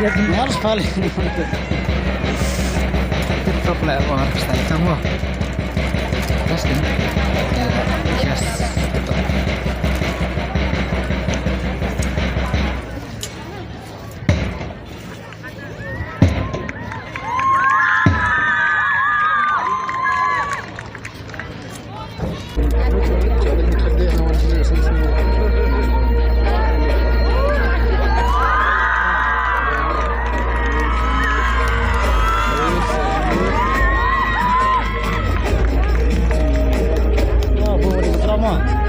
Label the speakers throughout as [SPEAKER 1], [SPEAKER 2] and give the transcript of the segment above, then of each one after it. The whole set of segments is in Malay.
[SPEAKER 1] Не harus balik. Itu lah mau harus tanya kamu. Terus kan? Yes. Come on.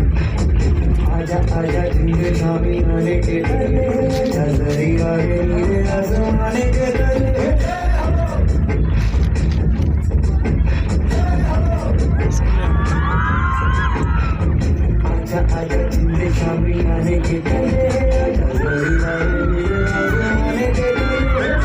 [SPEAKER 2] आजा आजा जिंदे शामी आने के तले नजरी आए नीले आसमाने के तले आजा आजा जिंदे शामी आने के तले नजरी आए नीले आसमाने के तले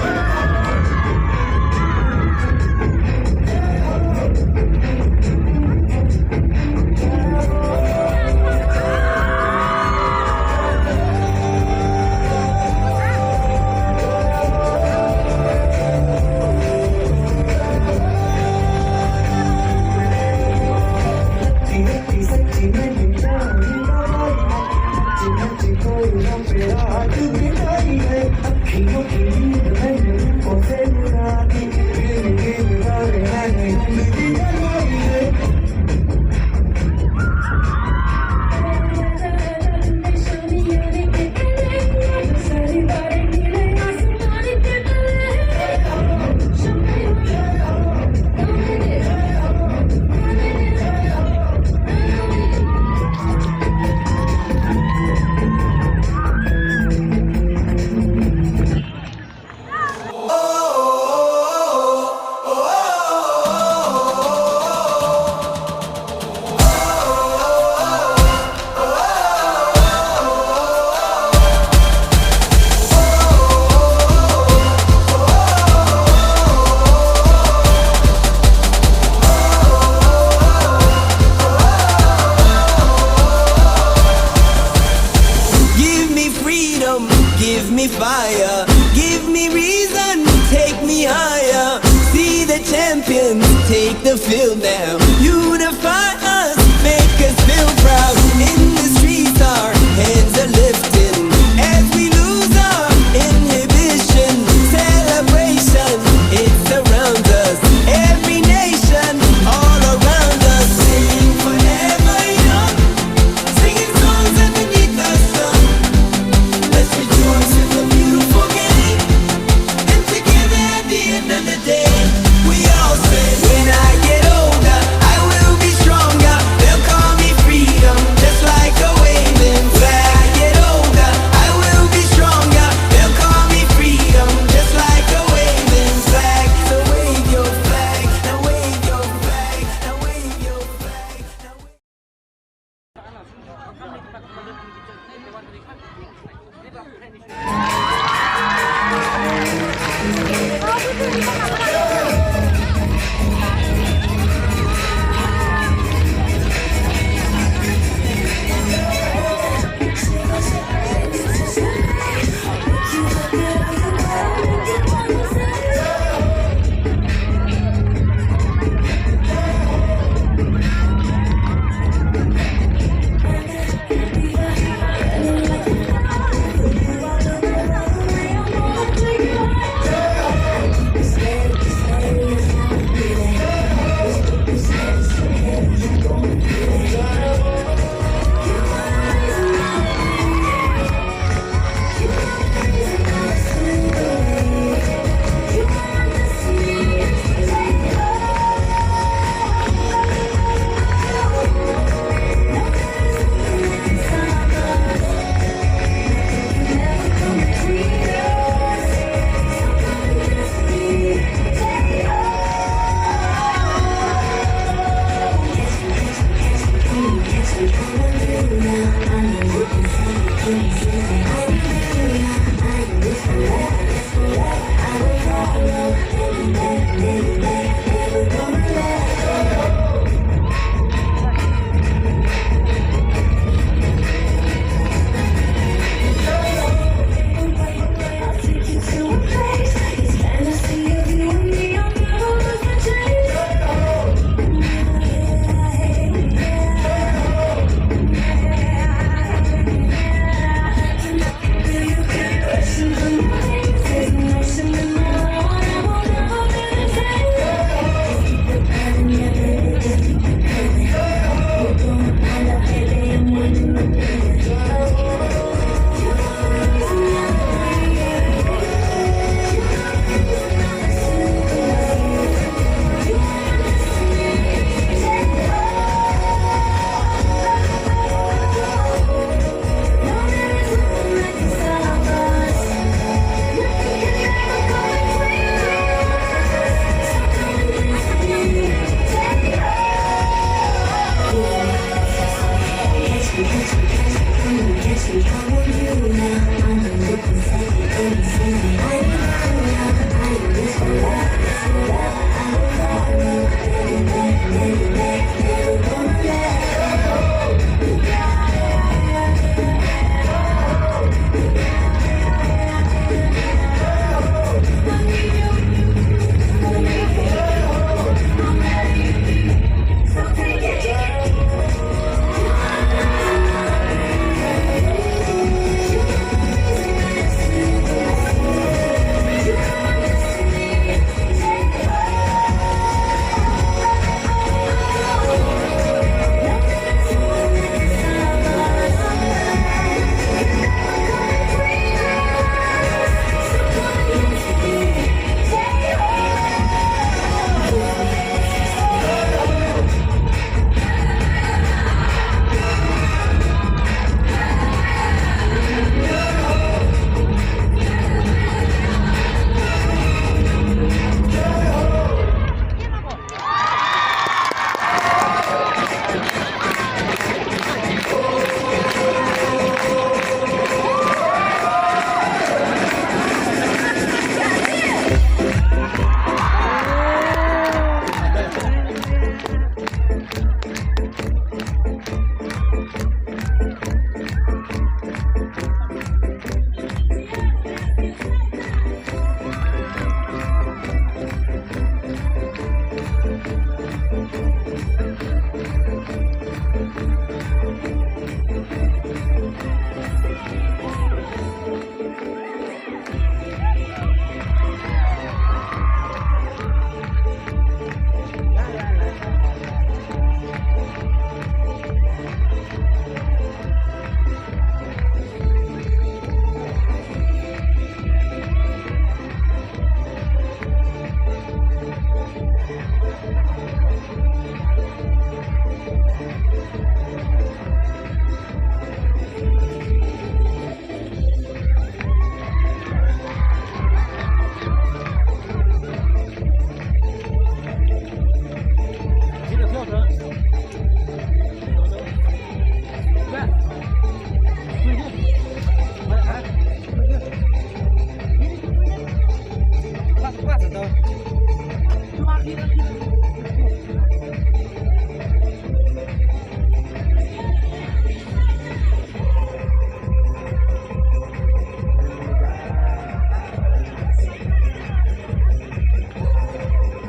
[SPEAKER 3] Give me fire, give me reason, take me higher. See the champions take the field now. Unify us, make us feel proud. In the streets our hands are lifting as we lose our inhibition. Celebration, it surrounds us. Every nation, all around us. Sing forever young, singing songs underneath the sun. Let's rejoice in the beautiful game, and together at the end of the day, we all say, when I get older,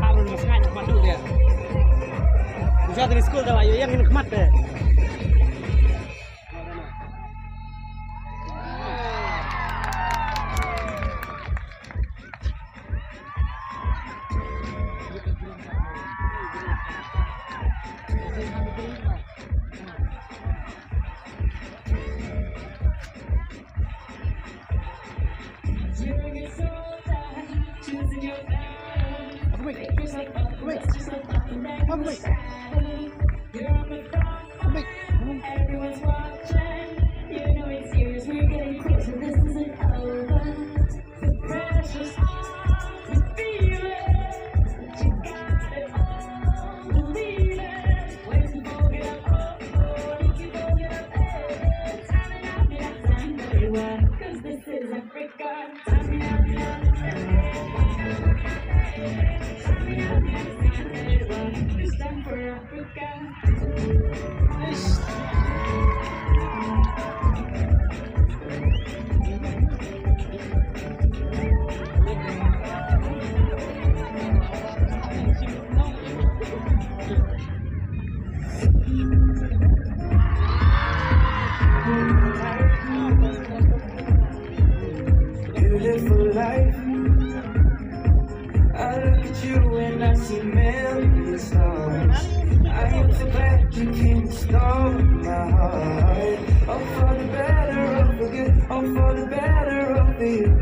[SPEAKER 4] Hablo mas nga nikmat dulu dia. Bisa dari school tahu ayo yang nikmat deh.
[SPEAKER 5] Everyone's watching, you know it's yours. We're getting closer. This isn't over. The pressure's on, you feel it, but you got it all. Believe it. When you get up, oh, you get up, hey. Time it out, yeah, time very well. 'Cause this is Africa. Time it out, yeah, very well. It's time for Africa.
[SPEAKER 2] Beautiful life. I look at you and I see million stars. I am so glad you came to stop my heart. All for the better of the good, all for the better of you.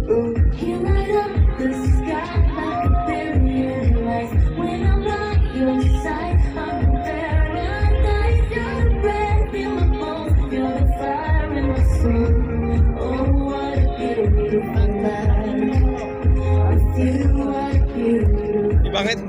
[SPEAKER 2] Ooh.
[SPEAKER 5] You light up the sky like a billion lights. When I'm by your side, I'm in paradise. You're the breath in my bones, you're the fire in my soul. Oh, what a beautiful life. With you, what a beautiful.
[SPEAKER 4] Bangit.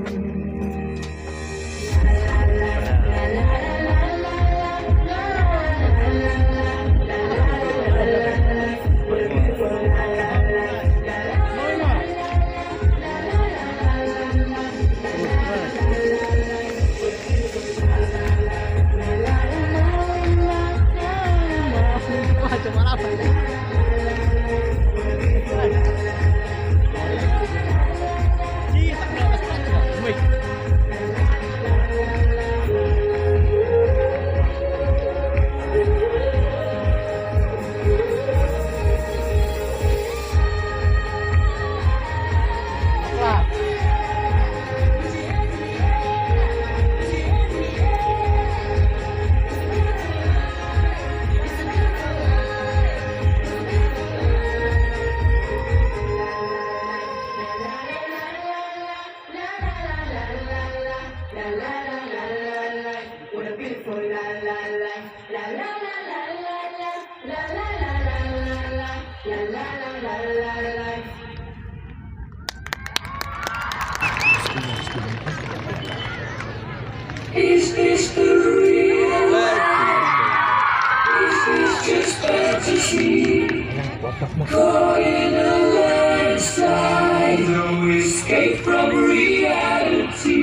[SPEAKER 2] What a beautiful la la la la la la la la la la la la la la la la la. Is this the real life? Is this just fantasy? Caught in a landslide, no escape from reality.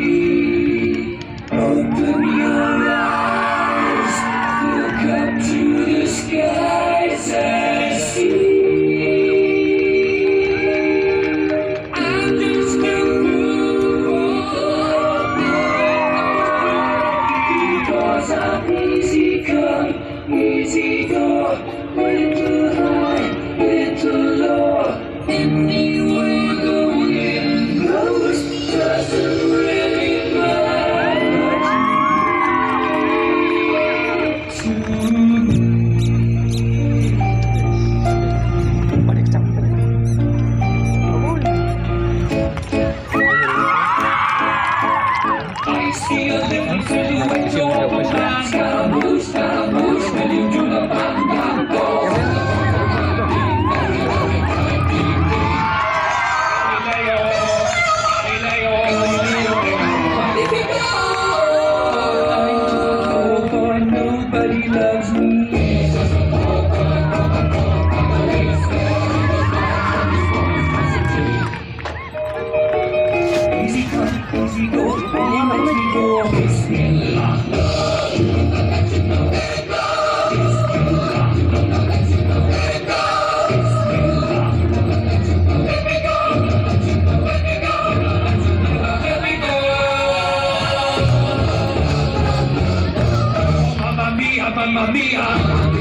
[SPEAKER 2] Open your eyes, look up to the skies and see. I'm just a fool, because I'm easy come, easy go, little high, little low. Anywhere the wind goes doesn't really Mamma mia!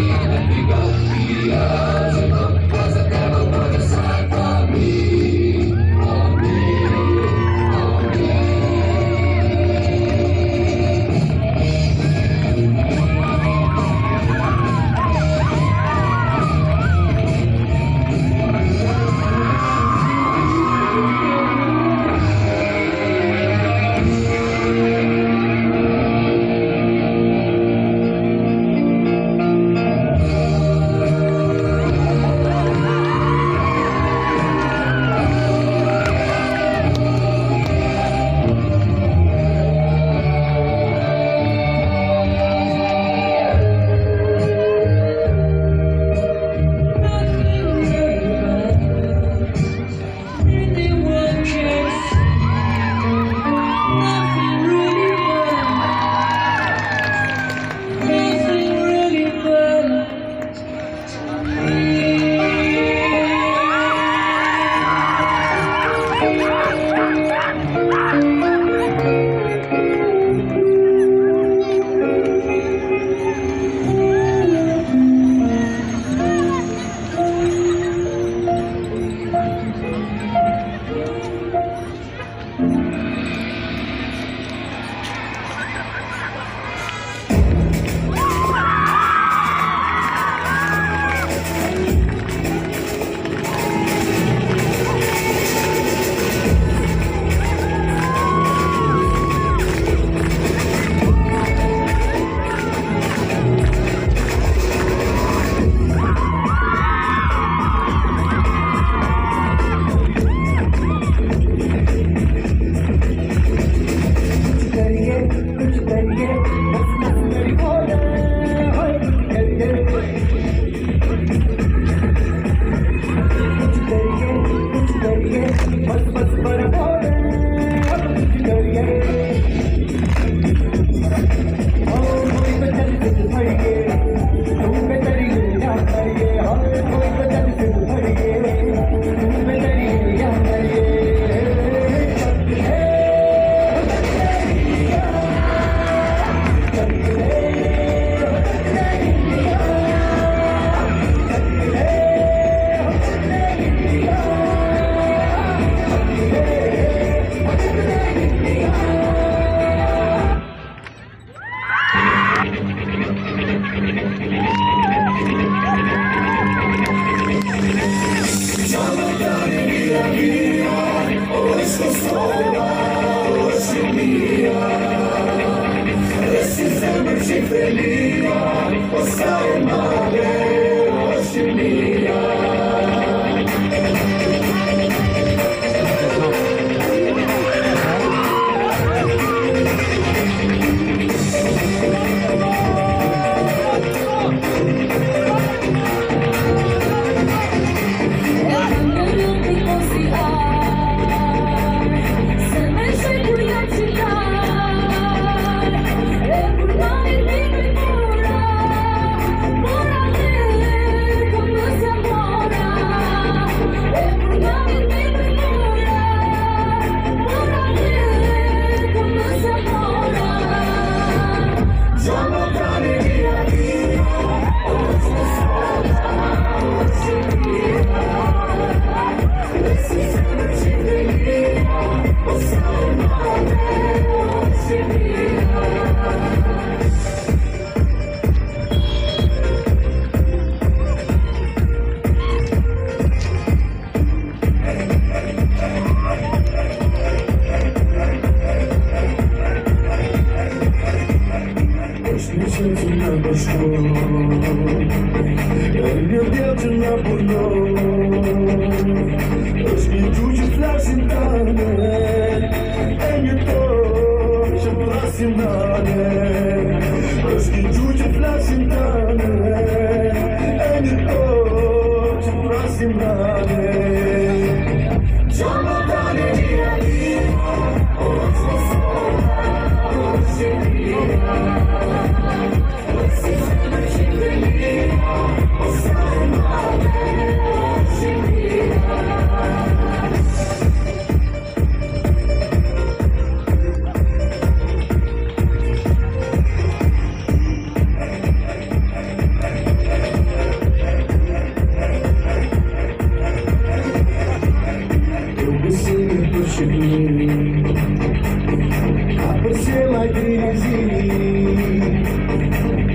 [SPEAKER 2] Aparecer lá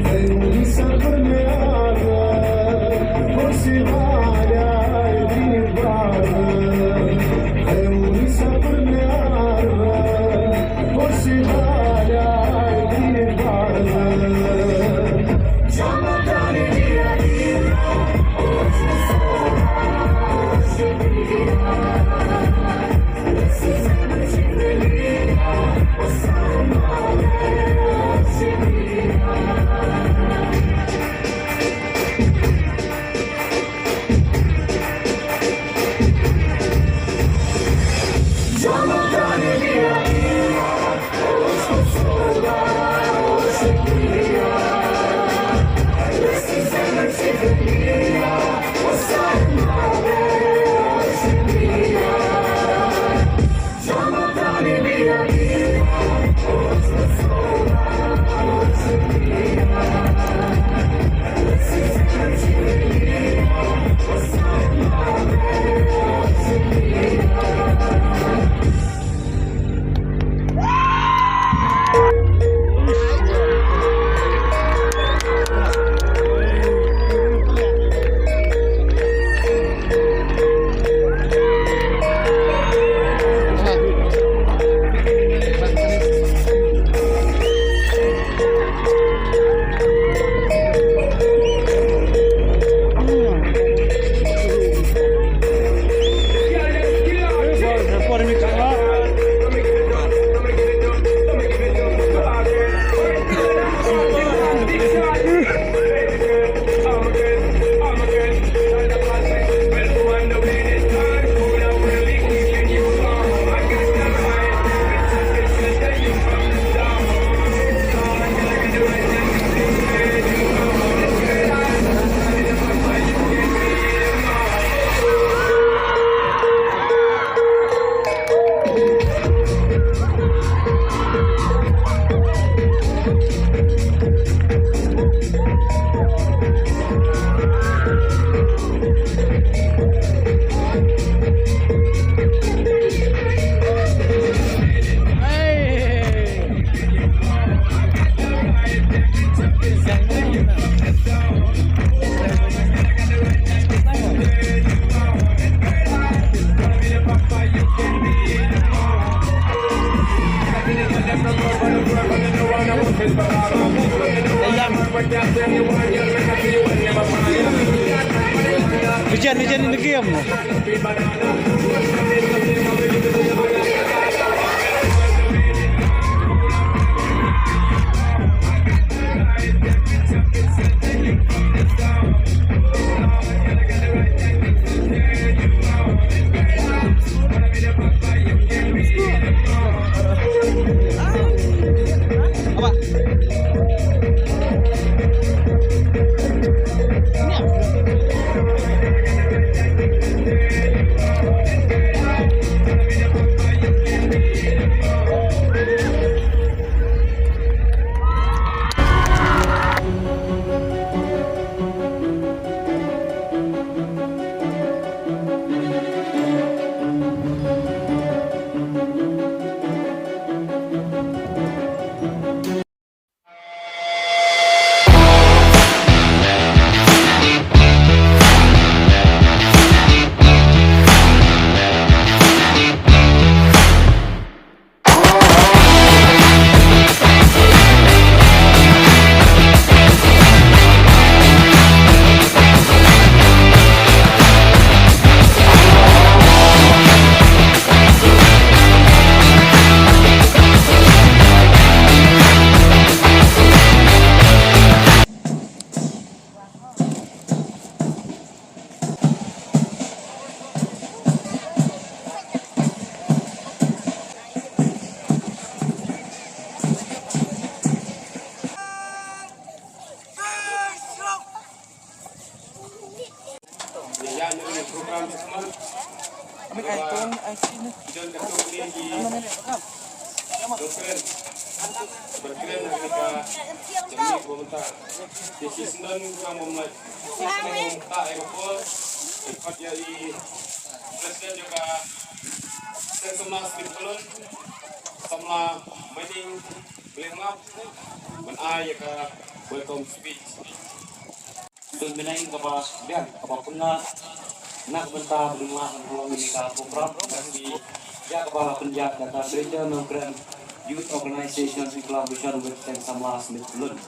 [SPEAKER 2] tem lição permeada, você valha e guarda. Tem lição permeada, você valha e guarda. Já mataram dia a dia, hoje
[SPEAKER 4] Hujan in the game.
[SPEAKER 6] Saya semua speed balloon, semua mining, beli ngap, menai ke welcome speech.
[SPEAKER 7] Tôi bên anh có bà biết có bà cũng nak benta berumah kalau ini ka program tapi ya kepala penjat data Greater Melbourne Youth Organization in collaboration with St. Samlas Midland.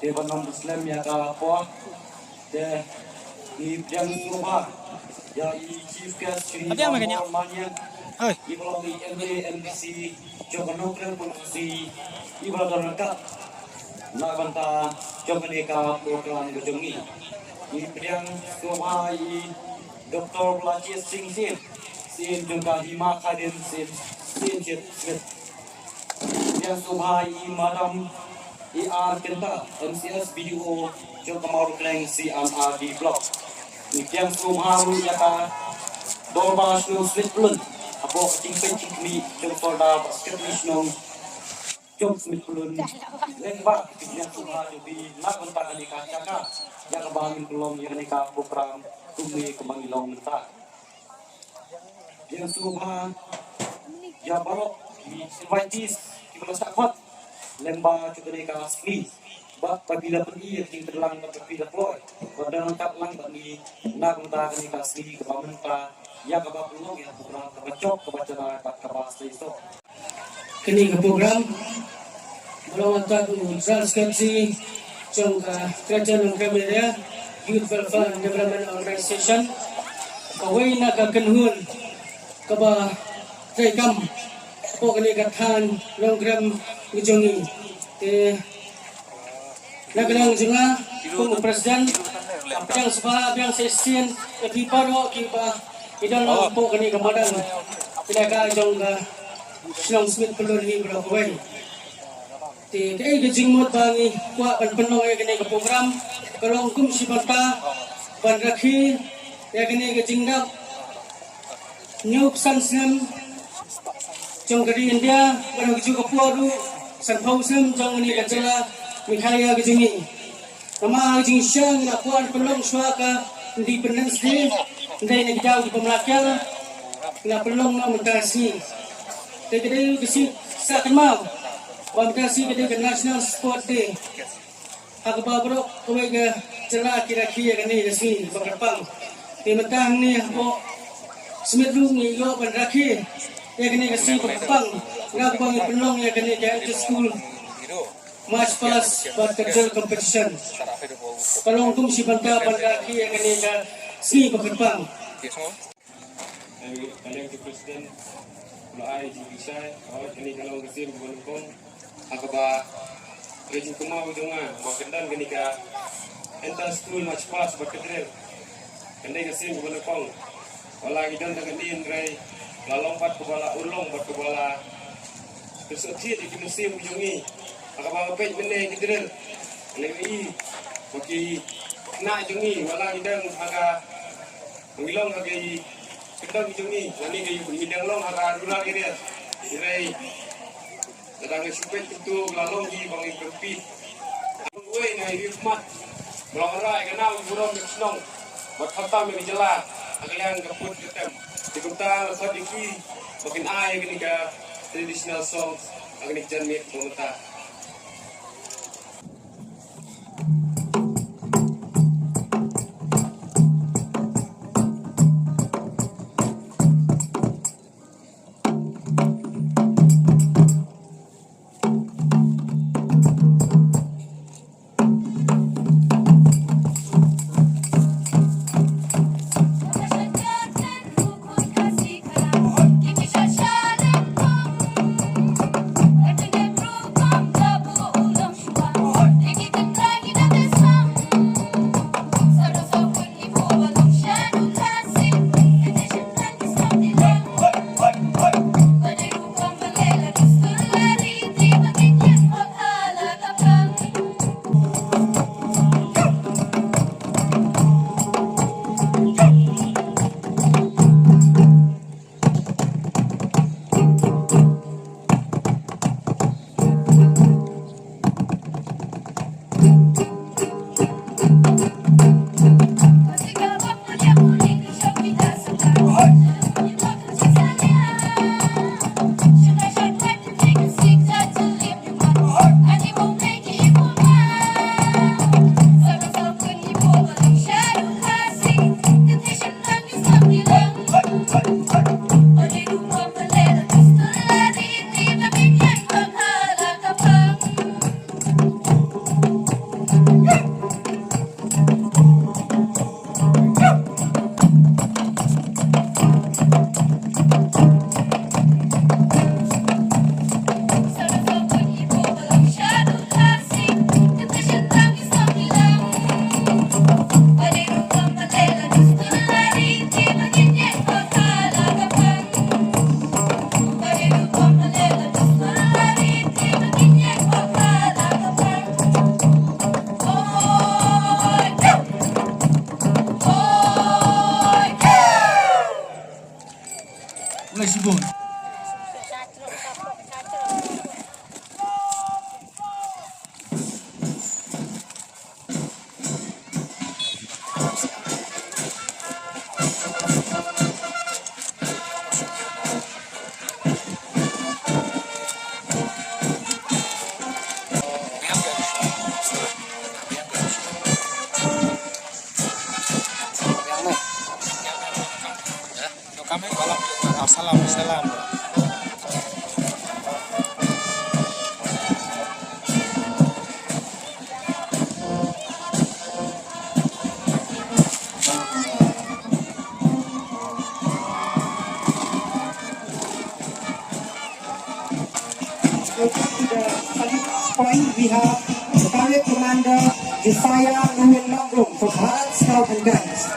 [SPEAKER 7] Dia penom Muslim ya ka apa? Dia di yang rumah ya i chief guest ini Romania. Di pulau di MBC Jokan Melbourne pun si i brother dekat nak benta Jokan ka program kejongi. Di yang rumah i Dr. Balaji Singh Sin juga Hima Khadim Sin Jit Smith yang subhai Madam ER Kenta MCS BDO Jok Kamau Kleng CMRD Block yang subharu yaka Dorba Snow Smith Plun Apo Cing Pen Cing Mi Jok Solda Basket National Jok Smith Plun Lembak yang subharu di nak bentar nikah caka yang kebangin belum yang nikah program Tumi kembali long mentah. Yang subhan, yang baru invitees di Malaysia kuat, lembah juga mereka asli. Apabila pergi yang terlang berbeda ploy, pada lengkap lang bagi nak mentah mereka asli kebawa mentah. Yang kebawa pelong yang program kebacok kebaca dapat kebawa sesuatu.
[SPEAKER 8] Kini ke program, kalau antara transkripsi, jangka kerajaan Kementerian Youth Welfare and Development Organization kawai na kakenhun kaba traikam po kani kathan program ngijongi te nagalang junga kung presiden yang sabah yang session ki paro ki ba idalo po kani kamadang pinaka jongga Silong Smith Plun ni bro kawai te kay gijingmot bangi kwa panpanong ay kani ka program kalau hukum si banta bandrakhi ya kini ke jingdak nyuk sansem jong kadi India baru juga puaru sanpausem jong ini kacela mikhaya ke jingi nama jing syang na kuan pelong suaka independence day ndai ni jauh di pemelakyal na pelong na mentasi tadi kesi sa kenal mentasi ke national sport day Agak bro, kau ega celah kira-kira kini resmi berkepang. Di mentang ni aku semedung ni yo berdaki. Ya kini resmi berkepang. Ngak bang pelong ya kini ke school. March past berkerja competition. Pelong kum si banta berdaki ya kini ke resmi berkepang.
[SPEAKER 6] Kalian ke presiden, kalau ai bisa, kalau kini kalau kesir berkong, agak Rejim kumau jonga, bakendan kenika enter school match pass berkedrel. Kendai kesim ke Benepong. Wala gidan dengan din rai lalompat ke bala ulong bat ke bala kesetia di musim jongi. Akaba pej mene kedrel. Lewi bagi kena jongi wala gidan aga ngilong agi kendang jongi. Nani ke gidang long aga rula area. Rai Sedang supet itu lalong di bangi berpi. Gue ngai hikmat. Melongrai kenal burung senong. Berkata menjelah. Agak keput hitam. Di kota Sadiki makin air ketika traditional songs agak jernih pemerintah.
[SPEAKER 5] Give me a shot,
[SPEAKER 9] welcome to the salute point. We have Battalion Commander Josiah Nguyen Nongrum from Bharat Scout and Guides.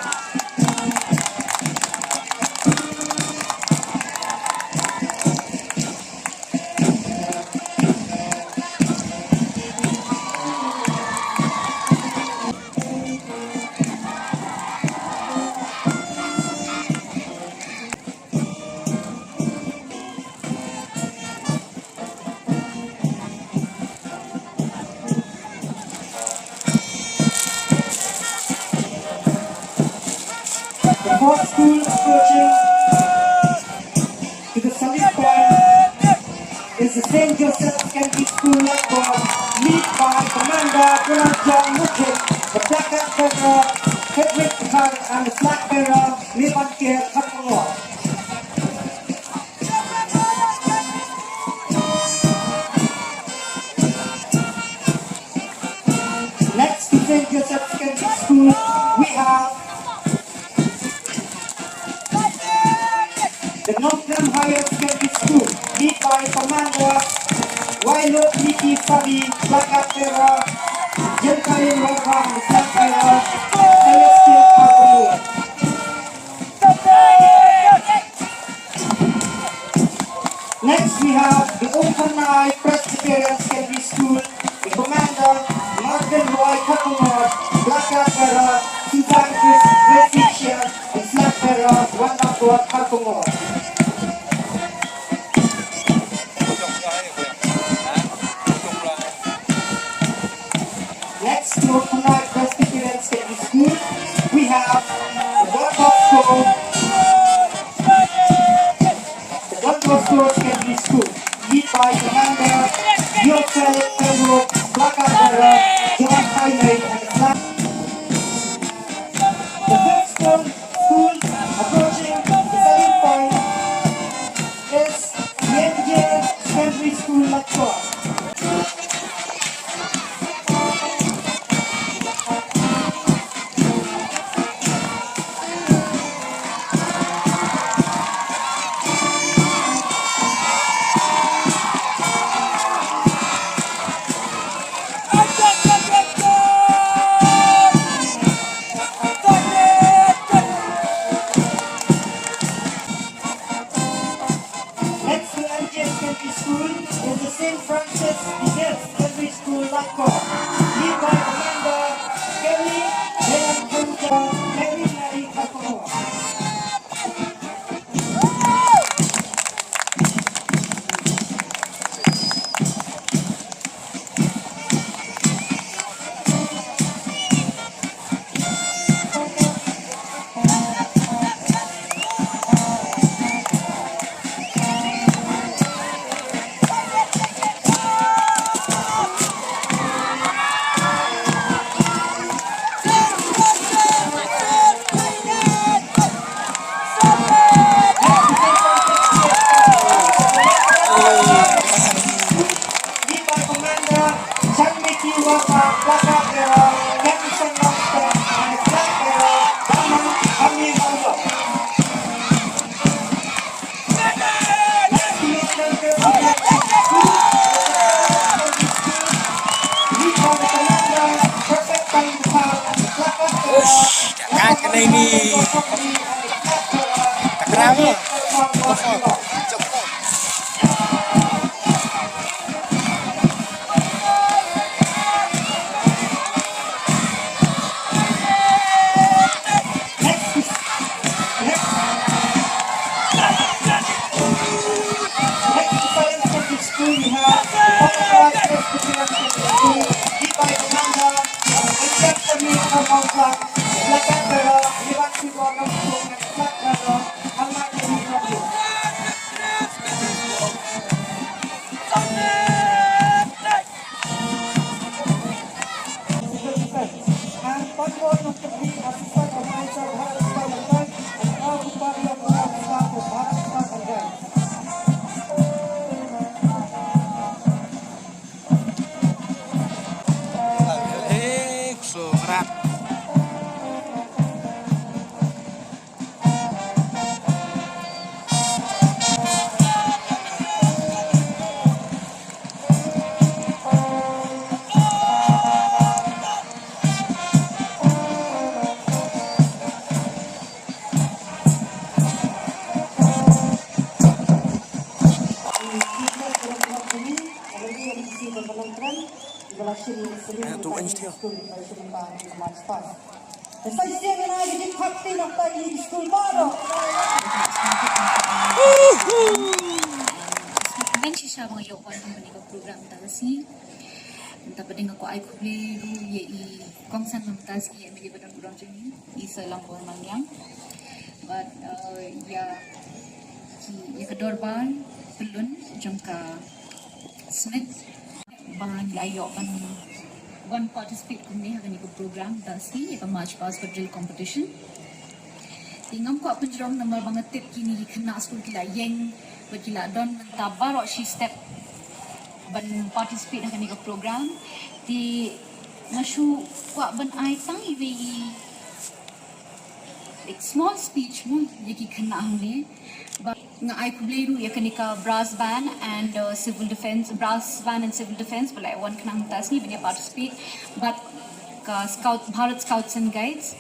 [SPEAKER 9] The fourth school approaching to the salute point is the St. Joseph Secondary School Netball, lead by Commander Gulab Jan Mujib, the placard bearer Hedwig Khar, and the flag bearer Nipankir Khatangor. Next to St. Joseph Secondary School, we have the Nongrum Higher Secondary School, lead by Commander Wailo Niki Sabi, placard bearer Jelkain Warham, the flag bearer Celestial Khatangor. Next we have the Okanai Presbyterian Secondary School, the commander Martin Roy Khatangor, placard bearer Susan Chris Resisha, and flag bearer Wandakor Khatangor. Next to Okanai Presbyterian Secondary School, we have the Don Bosco Secondary School, lead by Commander Yosel Pedro, placard bearer John Haile, and the flag. The fifth school approaching the selling point is Yenje Secondary School, Lakshore. Next to NJ Secondary School is the St. Francis Xavier Secondary School, Lakshore, lead by Commander Kelly Leon Mary Mary Khatangor. Lead by Commander Chanmiki Waka, placard bearer Captain Longstone, and the flag bearer Daman Amir Allah. Next to Lieutenant Colonel School, lead by the Commander Perfect Time Park, and the placard bearer
[SPEAKER 1] Jangan kena ini. Kenapa?
[SPEAKER 5] Benci siya mga yawan ng mga program tasi. Dapat dengan ko ay kuble ru ye I kongsan mamtas ki emi badan program ini isa lang ko mangyang. But ya ki kedorban pelun jangka Smith bang layo ban one participate kumni hagan ko program tasi ika march past for drill competition. Tingam ko apun jrong number banget tip kini kena school kila yeng berkila don tabar she step ban participate hagan ko program di mashu wa ban ai tang iwe like small speech mo yaki kena hamle but nga ai kubleru yakanika brass band and civil defense brass band and civil defense but like one kena tas ni bini participate but ka scout Bharat Scouts and Guides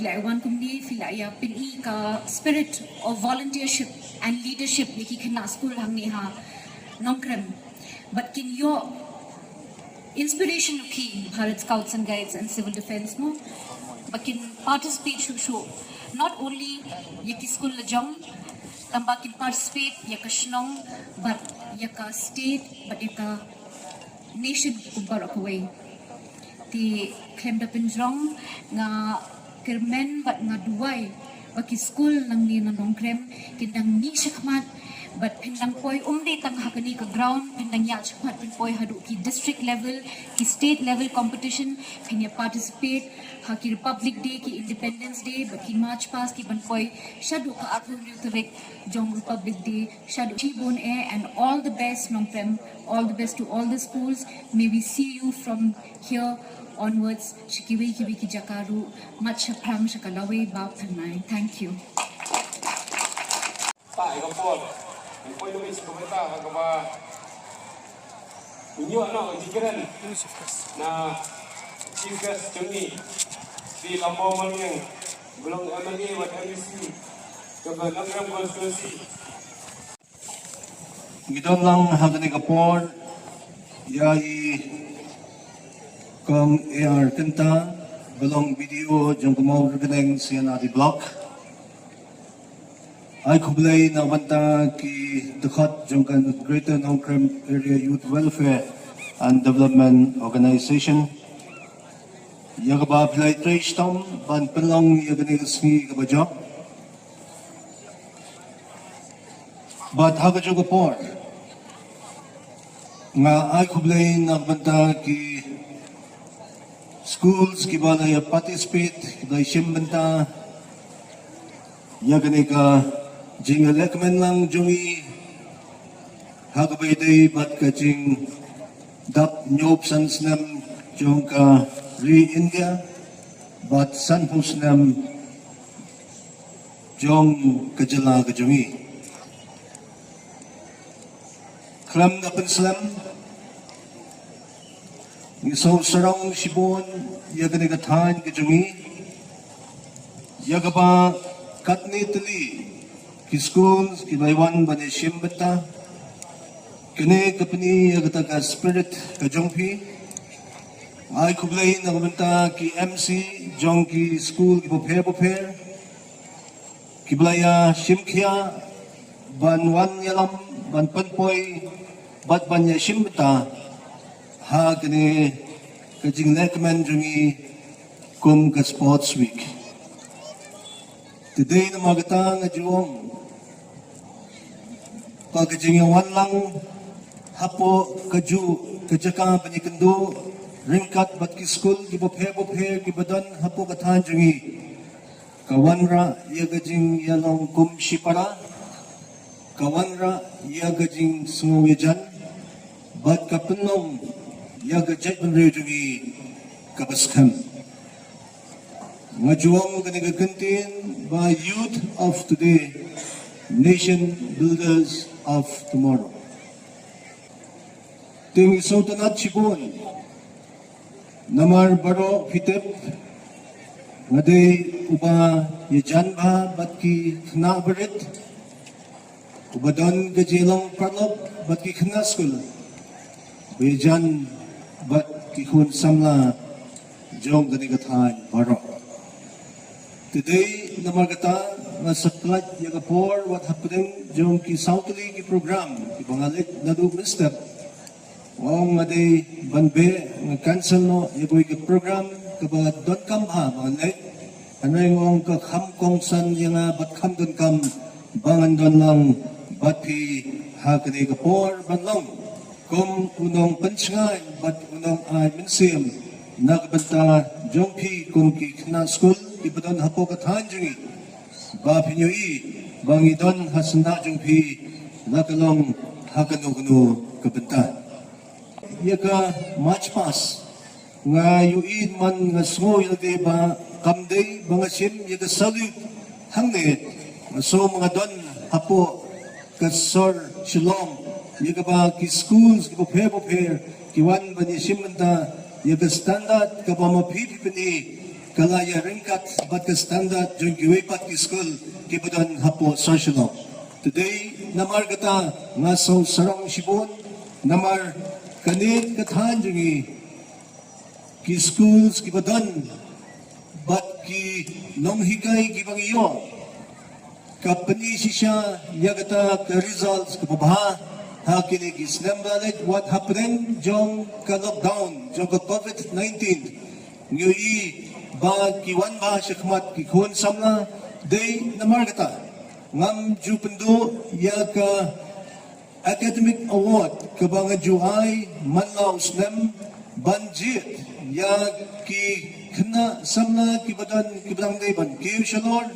[SPEAKER 5] like one kumni fila ya pini ka spirit of volunteership and leadership yaki kena school hamni ha nongkrem but kin your inspiration ki Bharat Scouts and Guides and civil defense mo but kin participate show not only yaki school lajong tambah kin participate yaka shnong but yaka state but yaka nation kubarak away ti claim da pinjong nga kermen but nga duway baki school nang ni nang krem kindang ni shakmat but pindang poi umde tang hakani ka ground pindang ya chakmat pin poi hadu ki district level ki state level competition pinya participate ha ki republic day ki independence day but ki march past ki ban poi shadu ka arthur lutherik jong republic day shadu chibon air and all the best nong prem all the best to all the schools may we see you from here onwards shikiwe ki wiki jakaru much prang shakalawe ba phanai thank you
[SPEAKER 6] tak ikapol poin lebih sebentar agama inyo ano jikiran na chief guest juni di Lambau Maliang belum MLA buat MSC coba Langram konstitusi
[SPEAKER 10] Gidon lang hagani kapor yai kong AR kenta belong video jong kumau rekeneng sian adi block I kublay na banta ki dekat jong kan Greater Nongkrem Area Youth Welfare and Development Organization yagaba play trace tom ban pelong yagani smi kabajok but haga jong kapor nga ay kublay na banta ki schools ki balay participate kay simbanta yagani ka jing lekmen lang jungi hagabay day bat ka jing dap nyob san snam jong ka re India bat san hus nam jong kajala ka jungi klam na penslam so sarong sibon yagani ka than ka jungi yagaba katni tali ki schools ki baywan bani shimbata kene kapni agata ka spirit ka jongpi ay kublay na kumenta ki MC jong ki school ki poper ki blaya shimkhya ban wan yalam ban panpoy bat banya shimbata ha kene ka jing lekman jongi kum ka sports week today na magata nga jong pagkajingawan lang hapo kaju kajaka panikendo ringkat bat ki school ki bophe ki badan hapo kathan jungi kawanra yagajing yalong kum shipara kawanra yagajing sunguyajan bat kapenong yagajay penre jungi kabaskam ngajuang kanagagantin by youth of today nation builders of tomorrow. Ting Sultanat Chibon, Namar Baro Hitep, Ngade Uba Yajanba Batki Knabarit, Ubadon Gajilang Parlap Batki Knaskul, Bajan but kikun samla jong gani kathan baro. Today namar kata nga saklat yagapor what happening jong ki Southly ki program ki bangalit nadu minister. Wong nga day banbe nga cancel no yagoy ki program kaba don kam ha bangalit. Anay ngong ka kham kong san yang bat kham don kam bangan don lang bat pi ha kani kapor banlong. Kum unong pansngay bat unong ay minsim nakabanta jongpi kum ki kna school ibadon hapo kathan jungi ba pinyoi bangi don hasna jongpi nakalong hakanu kabanta yaka march pass nga yuid man nga smo yade ba kamday mga sim yada salute hangne so mga don hapo kasor shalom yaga ba ki schools ki prepare ki wan bani simanta yaga standard ka ba mapipi ni kalaya ringkat bat ka standard jung ki wepat ki school ki badan hapo social. Today namar kata nga so sarang sibon namar kanit kathan jungi ki schools ki badan bat ki nomhikay ki bangiyo kapani siya yagata ka results ka babha hakini gisnambalit what happening jong ka lockdown jong ka COVID-19 ngayi ba kiwan ba syakmat kikun samla day namargata ngam jupendo ya ka academic award ka ba nga juay manlaw snem banjit ya ki kna samla kibadan kiblang day ban kiw shalor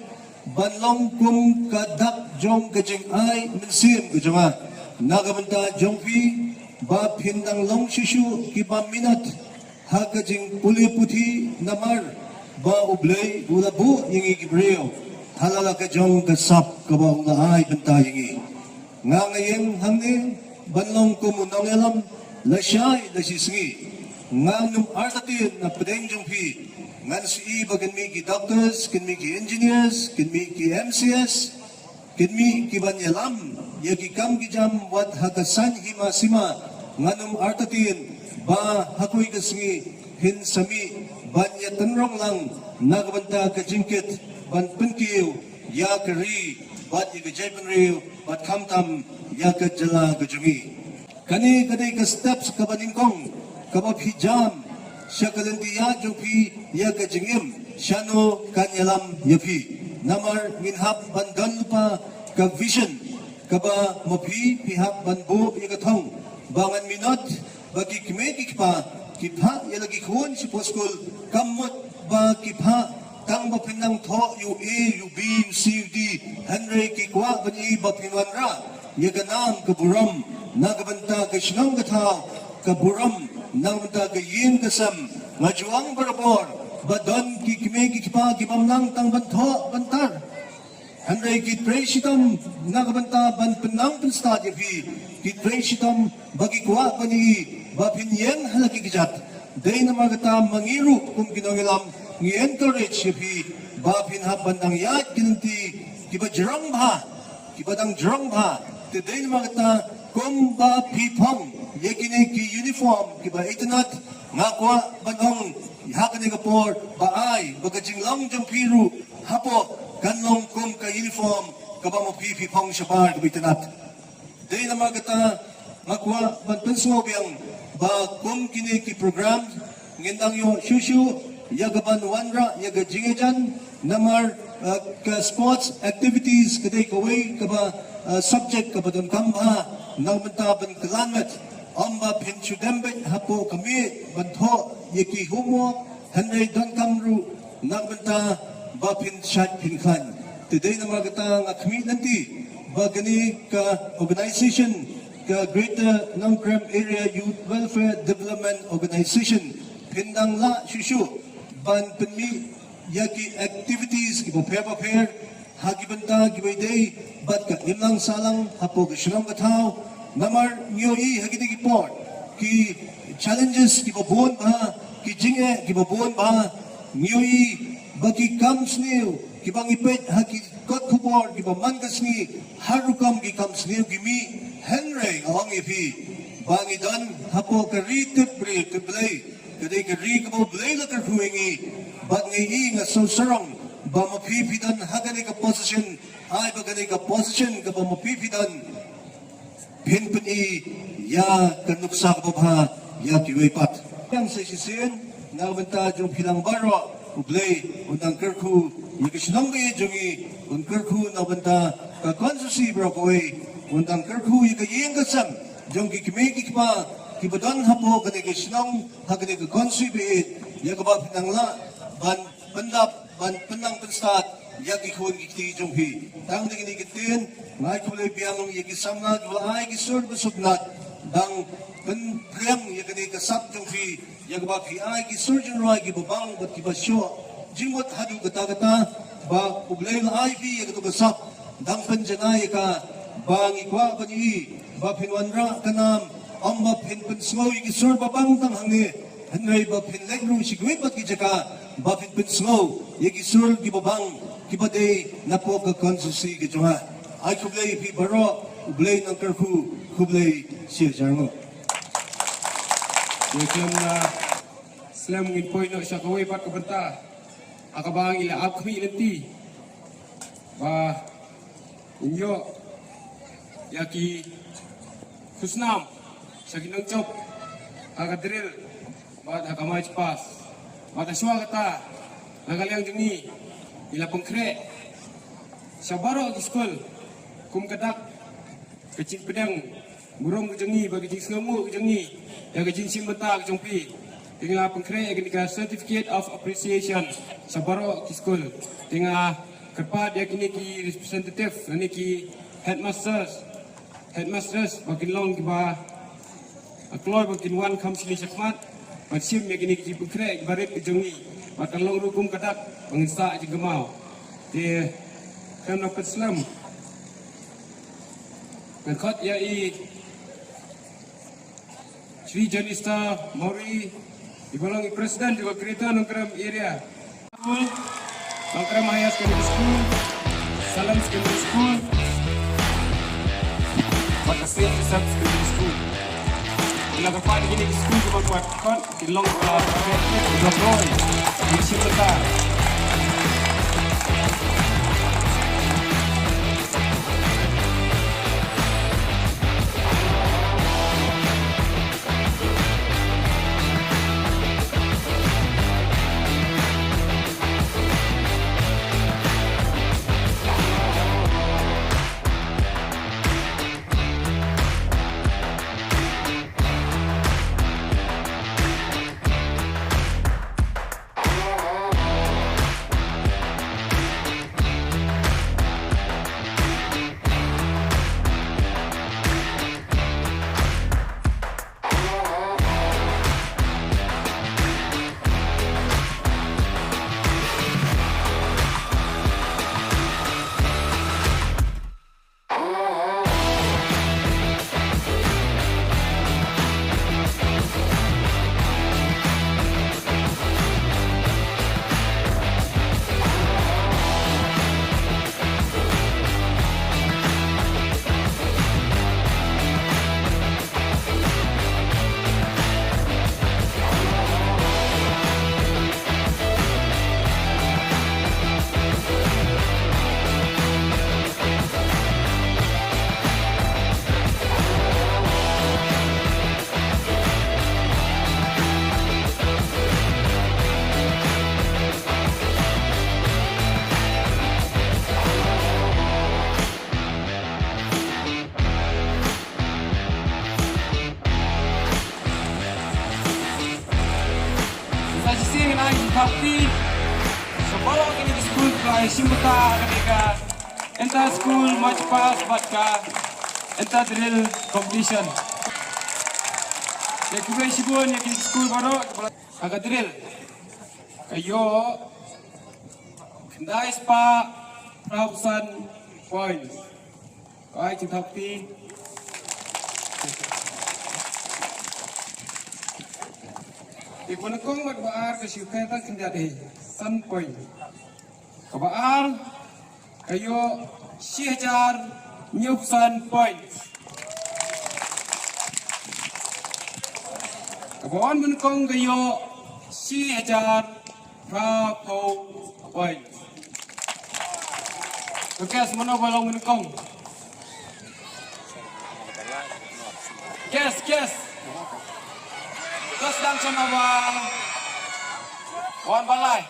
[SPEAKER 10] banlong kum kadak jong kajing ay minsim kajunga nagamanta jongpi ba phindang long shishu ki ba minat hakajing puli puthi namar ba ublay ulabu yingi gibreo halala ka jong kasap ka ba ulay banta yingi nga ngayeng hangni banlong kumunong elam lasyay lasisngi nga num artatin na pedeng jongpi ngan si iba kan mi ki doctors kan mi ki engineers kan mi ki MCS kinmi kibanyalam yagi kam gijam wat hagasan hima sima nganum artatin ba hakoy kasngi hin sami banya tanrong lang nagabanta ka jingkit ban penkiw ya kari bat yaga jaypan riw bat kamtam ya ka jala ka jungi kani kadai ka steps ka baningkong kabab hijam siya kalandiya jungpi ya ka jingim syano kanyalam yapi namar minhap bandan lupa ka vision kaba mapi pihap banbo igathong bangan minot bagi kimeki pa kipha yalagi khun si poskul kamot ba kipha tang bapinang tho yu a yu b yu c yu d hanre ki kwa bani bapinwanra yaganam kaburam nagabanta ka shinang gatha kaburam nagabanta ka yin kasam ngajuang barabor badon ki kimeki pa kibamnang tang bantho bantar Handai kit presitam nagabanta ban penang penstadya fi kit presitam bagi kuwa bani bapin yen halaki kijat day na magata mangiru kung kinongilam ngi encourage fi bapin haban ang yat kinunti kiba jerang bha today na magata kung ba pipong yekini ki uniform kiba itanat ngakwa banong hakani kapor baay bagajing lang jang piru hapo kanlong kum ka uniform kaba mo pipi pong shabar kabitanat. Day na magata makwa banpenso biyang ba kum kini ki program ngindang yo shushu yagaban wanra yaga jingejan namar ka sports activities kaday kaway kaba subject kaba don kamba nagmanta ban kalamat amba pinchudembet hapo kami bantho yaki humo hanay don kamru nagmanta bapin shat pinkhan. Today na magata nga kami nanti bagani ka organization ka Greater Nongkrem Area Youth Welfare Development Organization pindang la shushu ban penmi yaki activities kibo prepare hagi banta gibay day bat ka imlang salang hapo gishram katao namar nyoyi hagi digi port ki challenges kibo buon ba ki jinge kibo buon ba nyoyi bagi kams niyo kibang ipet haki kot kubor kibang mangas ni harukam ki kams niyo gimi Henry ngawang ipi bangidan hapo karitut pri keblay kadai kari kabo blay la kerhuingi bat ngai nga so sarong ba mapipidan hagani ka position ay bagani ka position ka ba mapipidan pinpani ya kanuksa ka ba ya kiwaipat yang sa sisiyan na banta jong pilang baro ublay unang kerku yikisinong gaya jongi un kerku na banta ka konsusi bro kaway unang kerku yikayeng kasam jong kikimiki kipa kibadan hapo kanay kisinong haganay ka konsusi biit yakaba pinangla ban bandap ban penang penstat yagi khon kiti jong hi tang ding ni kitin ngai kulay biang yagi samnat wala ay gisur besugnat dang pen priang yagi kasap jong hi yagi ba hi ay gisur jong rai gi babang bat ki basyo jimot hadu kata ba ublay la ay hi yagi to kasap dang penjanay ka bang ikwa bani ba pinwanra kanam amba pin pensngo yagi sur babang tang hangi hanay ba pinlegru sigwe bat ki jaka bapit pensngo yagi sur gibabang kibade napo ka konsusi gijunga ay kublay pi baro ublay ng kerku kublay siya jarmo
[SPEAKER 6] Iklam na slam ngin poy no siya kaway pat kabanta akabang ila akmi ilanti ba inyo yaki kusnam sa ginang chop agadril ba akamay pas mata suwa kata nagaliang jeni ila pengkre sa baro di school kum kadak kecil pedang burung kejengi bagi jing sengamu kejengi ya kecil simbata kejongpi tinggal pengkre ketika certificate of appreciation sa baro di school tinggal kepa dia kini ki representative ni ki headmasters bakin long kiba akloi bakin wan kam sini sakmat Macam yang kini kita berkerak barit kejongi, makan long rukum kadak menginsta je gemau. Dia kan dapat Islam. Mengkot yai Sri Janista Mauri dibalangi presiden juga kereta nongkram area. Nongkram Hayas Secondary School, Salam Secondary School, Makasih Secondary School. Bila kapan gini di school cuma buat kot di long roy di Cipta. Bakti sebelum ini di school kaya simbuta ketika enter school match pass batka enter drill competition. Jadi kita sibuk ni di school baru agak drill. Kayo kendai spa ratusan points. Kaya kita bakti. Ipunakong magbaar kasi kaya kendati san point. Kabaar kayo 6,000 points. Kawan menukung kayo si ajar Prapo Boy. Kes mana balong menukung? Kes. Terus dan sama Wan balai.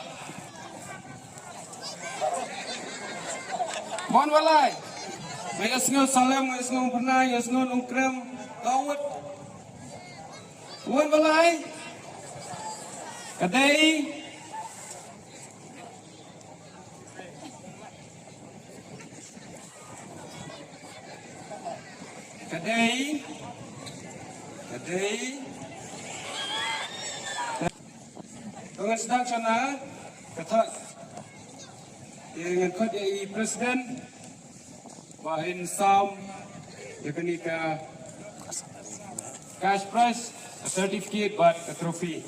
[SPEAKER 6] Wan balai. Mereka sengal salam, mereka sengal pernah, mereka sengal ungkrem, kawat. Wan balai. Kadai. Dengan sedang sana kata dengan kod yang presiden bahin sam yang kini ke cash prize, a certificate but a trophy.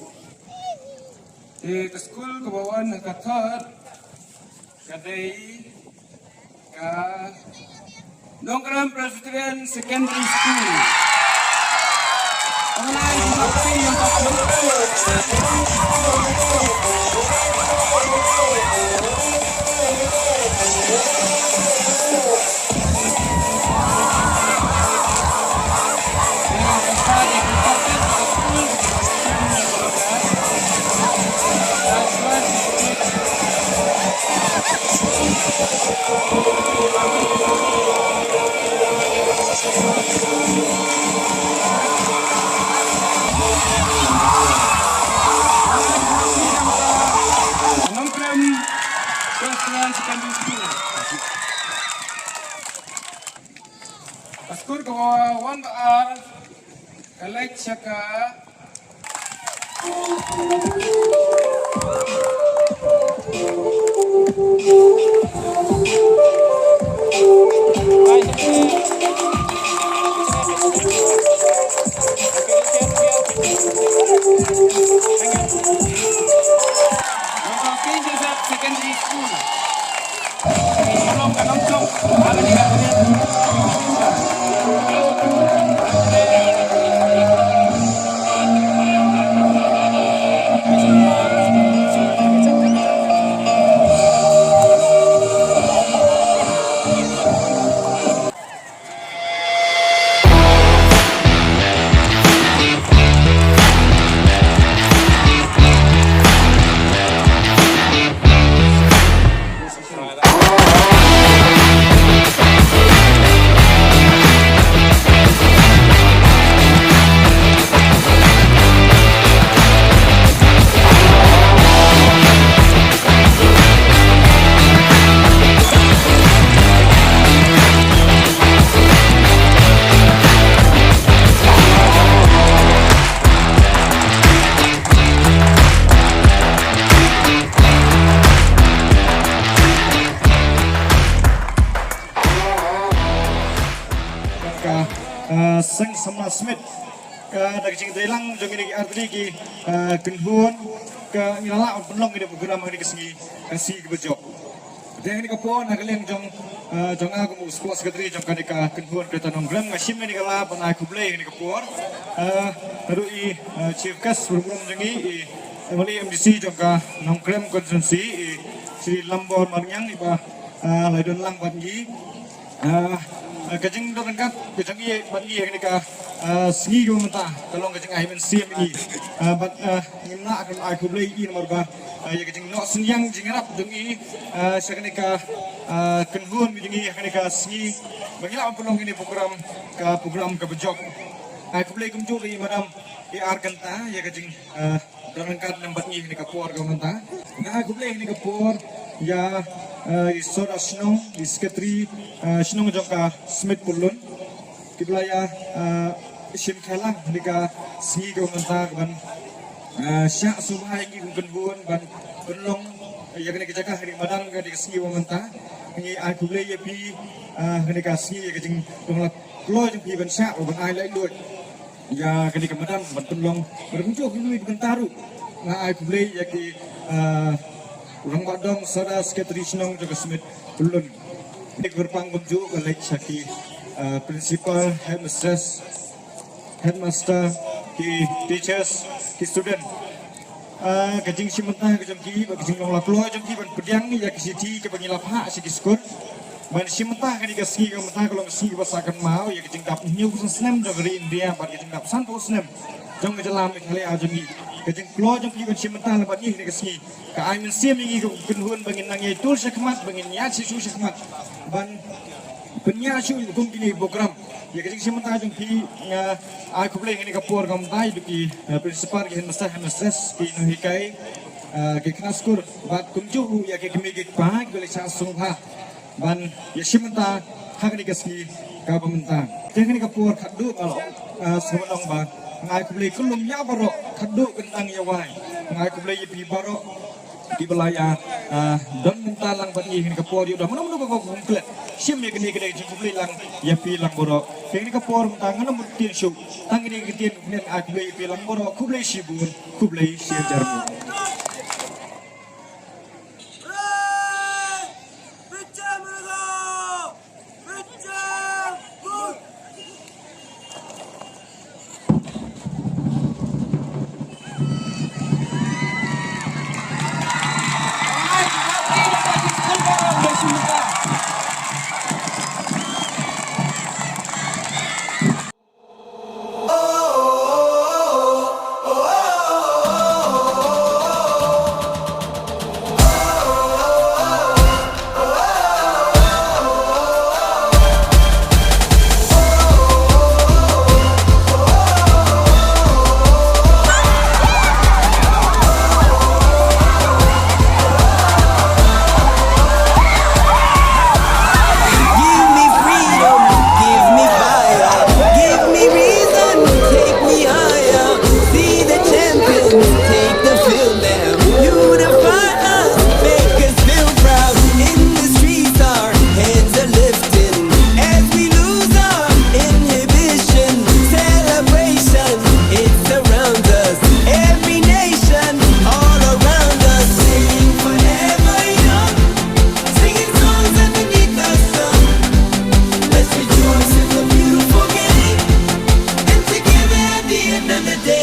[SPEAKER 6] Ke sekolah kebawan kata kadai ke Nongkrem Presbyterian Secondary School. Pengenalan trophy yang Secondary School. Paskur ko wan baar kalek saka Secondary School. Tolong kan untuk ada di Seng sama Smith dari jeng delang jeng ini arti ki kenhuan ke nyala penlong ini program ini kesengi kasih kebejok. Dan ini kapon nakaleng jeng aku mau sekolah sekretari jeng kanika kenhuan kereta nonggram ngasim ini kala panai kublai ini kapon. Lalu chief guest program jeng ini emali MDC jeng ka nonggram konsumsi si lambor marnyang iba laidon lang bangi. Kajeng dorangkat kajeng iya bagi yang nika sengi ko mata kalong kajeng ay mensiam ini bat ngimna akan aku beli ini nomor ba ya kajeng no senyang jingarap jeng ini sekenika kenhuan jeng ini kenika sengi bagila pelong ini program kebejok aku beli kumjuri madam arganta ya kajeng dorangkat lambat ini nika por ko mata aku beli ini por ya Isora Snong, Isketri Snong jongka Smith Pulun, kiblaya Sim Kalang nika singi ko manta ban syak sumai ki kunbun ban penlong ya kena kejaga hari madang ka dik singi manta ngi aku le ya pi nika singi ya kejing dongla klo jeng pi ban syak ban ai lai lut ya kena ke madang ban penlong bermuncul ki ban taru na aku le ya ki Urang badong sada sekretari Snong juga Smith Pulun. Ini berpanggung juga oleh Syaki, principal, headmaster,
[SPEAKER 11] ki teachers, ki student. Kajing si mentah kajing ki, kajing long laplo kajing ki ban pediang ni ya ki siti ke bagi lapha si ki skul. Ban si mentah kan ka ski ka mentah kalau ski basakan mau ya kajing dap new snem jogri India ban kajing dap san snem. Jong ke dalam kali ajeng ki. Kajing klo jong ki kan si mentah lebat ni ka ski. Ka ai men sim ni ka kunhun bangin nang ye tul sekmat bangin ya si su sekmat. Ban penyasu kum kini program ya kajing si mentah jong ki aku boleh ini kapur kam tai duki prinsipal ki mesti hamstres ki no hikai ki knaskur bat kumju ya ki kemi ki pa ki boleh sasung ha ban ya si mentah hak ni kasi ka pementah jangan ni kapur khadu kalau semenong ba ngai ku boleh kulum ya baro khadu kentang ya wai ngai ku boleh pi baro di belaya dan mentalang bat ni kapur yu dah mana ko komplit sim ye kini kini ku boleh lang ya pi lang baro ini kapur tangan nomor 3 show tang ini ketien kemudian aku boleh pi lang baro ku boleh sibur ku boleh siajar the day.